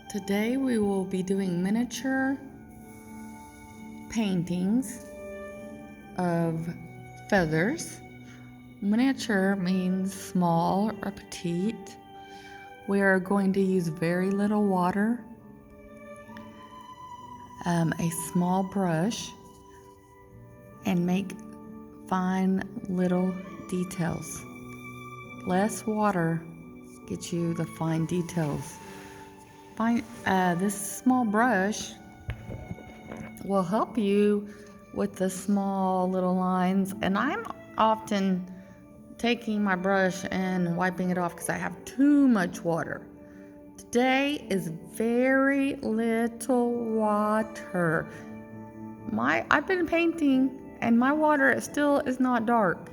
Today we will be doing miniature paintings of feathers. Miniature means small or petite. We are going to use very little water, a small brush, and make fine little details. Less water gets you the fine details. This small brush will help you with the small little lines, and I'm often taking my brush and wiping it off because I have too much water. Today is very little water. I've been painting and my water still is not dark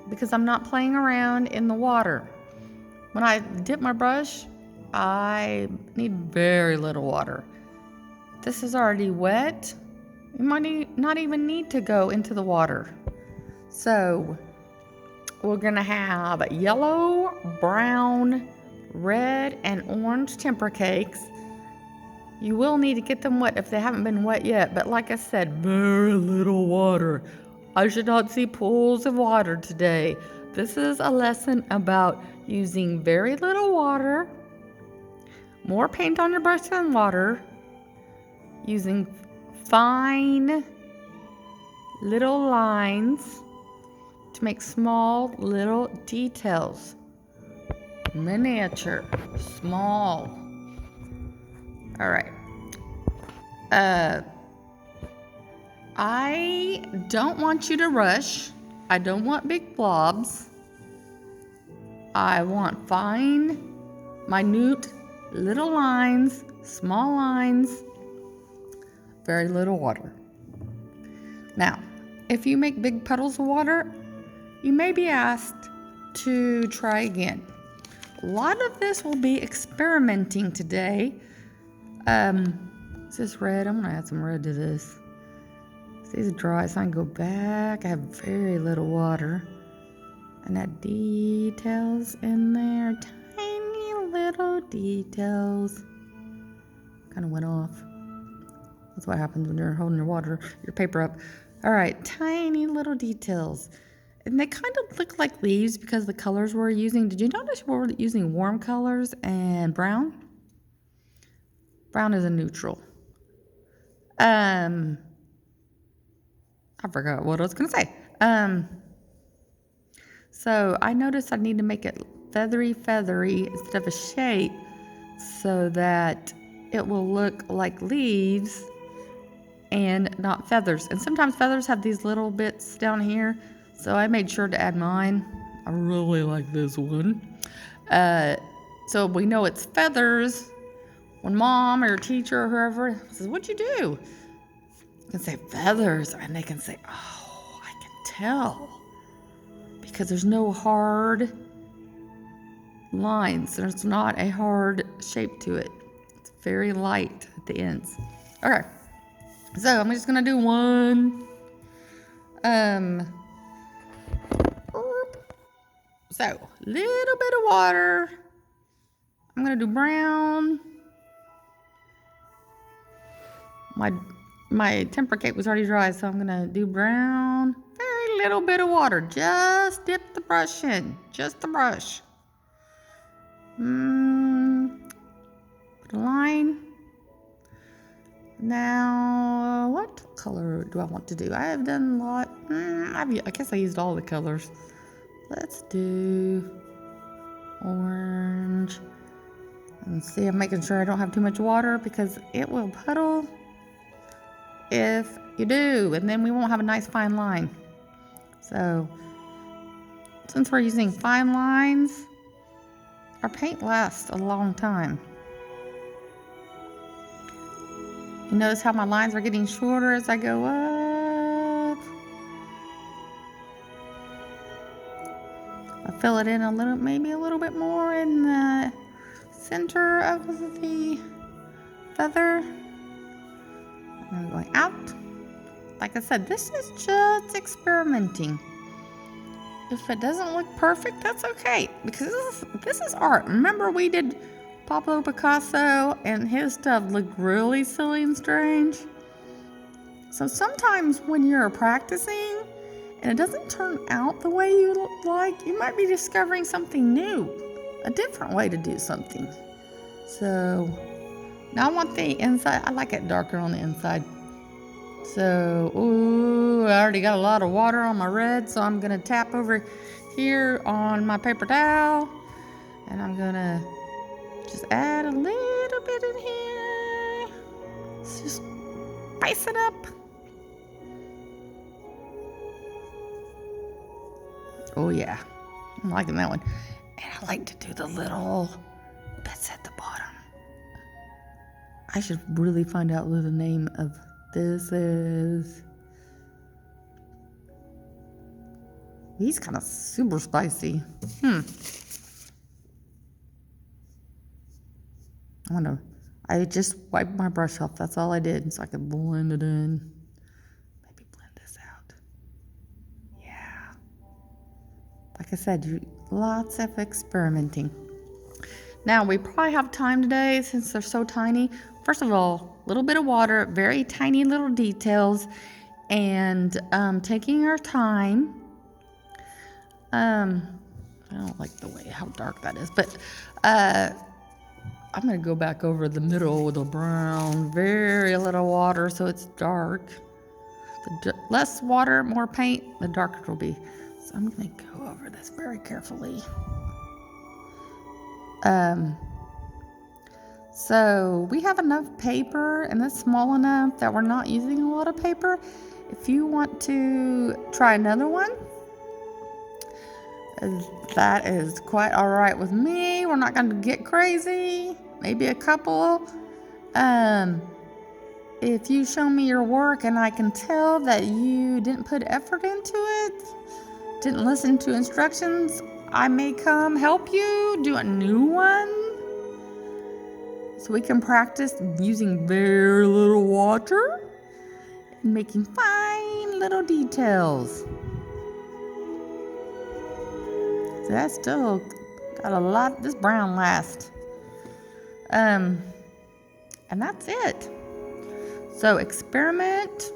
because I'm not playing around in the water. When I dip my brush, I need very little water. This is already wet. You might not even need to go into the water. So we're gonna have yellow, brown, red, and orange tempera cakes. You will need to get them wet if they haven't been wet yet, but like I said, very little water. I should not see pools of water today. This is a lesson about using very little water, more paint on your brush than water, using fine little lines to make small little details. Miniature, small. All right. I don't want you to rush. I don't want big blobs. I want fine, minute little lines, small lines, very little water. Now, if you make big puddles of water, you may be asked to try again. A lot of this will be experimenting today. Is this red? I'm gonna add some red to this. This is dry, so I can go back. I have very little water. And that details in there, tiny little details. Kind of went off. That's what happens when you're holding your paper up. All right, tiny little details. And they kind of look like leaves because the colors we're using. Did you notice we're using warm colors and brown? Brown is a neutral. I forgot what I was gonna say. So I noticed I need to make it feathery instead of a shape so that it will look like leaves and not feathers. And sometimes feathers have these little bits down here, so I made sure to add mine. I really like this one. So we know it's feathers when mom or your teacher or whoever says, "What'd you do?" You can say feathers, and they can say, "Oh, I can tell." Because there's no hard lines. There's not a hard shape to it. It's very light at the ends. Okay, so I'm just gonna do one. So little bit of water. I'm gonna do brown. My tempera cake was already dry, so I'm gonna do brown. Very little bit of water. Just dip the brush in. Just the brush. Put a line. Now, what color do I want to do? I have done a lot. I guess I used all the colors. Let's do orange. And see, I'm making sure I don't have too much water because it will puddle if you do, and then we won't have a nice fine line. So since we're using fine lines, our paint lasts a long time. You notice how my lines are getting shorter as I go up. I fill it in maybe a little bit more in the center of the feather. I'm going out. Like I said, this is just experimenting. If it doesn't look perfect, that's okay, because this is art. Remember, we did Pablo Picasso, and his stuff looked really silly and strange. So sometimes when you're practicing and it doesn't turn out the way you like, you might be discovering something new, a different way to do something. So now I want the inside. I like it darker on the inside. So, ooh, I already got a lot of water on my red, so I'm gonna tap over here on my paper towel, and I'm gonna just add a little bit in here. Let's just spice it up. Oh yeah, I'm liking that one. And I like to do the little bits at the bottom. I should really find out what the name of this is. He's kind of super spicy. I just wiped my brush off. That's all I did, so I could blend it in. Maybe blend this out. Yeah. Like I said, lots of experimenting. Now, we probably have time today since they're so tiny. First of all, a little bit of water, very tiny little details, and taking our time. I don't like the way how dark that is, but I'm going to go back over the middle with the brown, very little water, so it's dark. The less water, more paint, the darker it'll be. So I'm going to go over this very carefully. So we have enough paper, and it's small enough that we're not using a lot of paper. If you want to try another one, that is quite all right with me. We're not going to get crazy. Maybe a couple. If you show me your work and I can tell that you didn't put effort into it, didn't listen to instructions, I may come help you do a new one. So we can practice using very little water and making fine little details. So that's still got a lot. This brown lasts. And that's it. So experiment.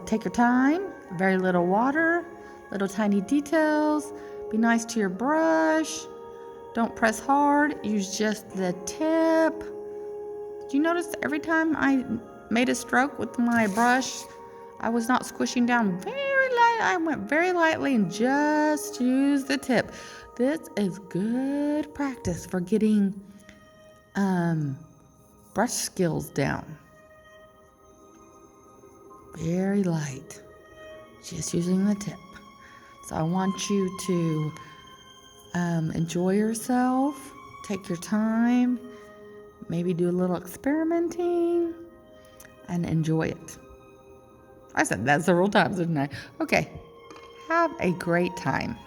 Take your time. Very little water. Little tiny details. Be nice to your brush. Don't press hard. Use just the tip. Did you notice every time I made a stroke with my brush, I was not squishing down very light. I went very lightly and just used the tip. This is good practice for getting brush skills down. Very light. Just using the tip. So I want you to enjoy yourself. Take your time. Maybe do a little experimenting and enjoy it. I said that several times, didn't I? Okay. Have a great time.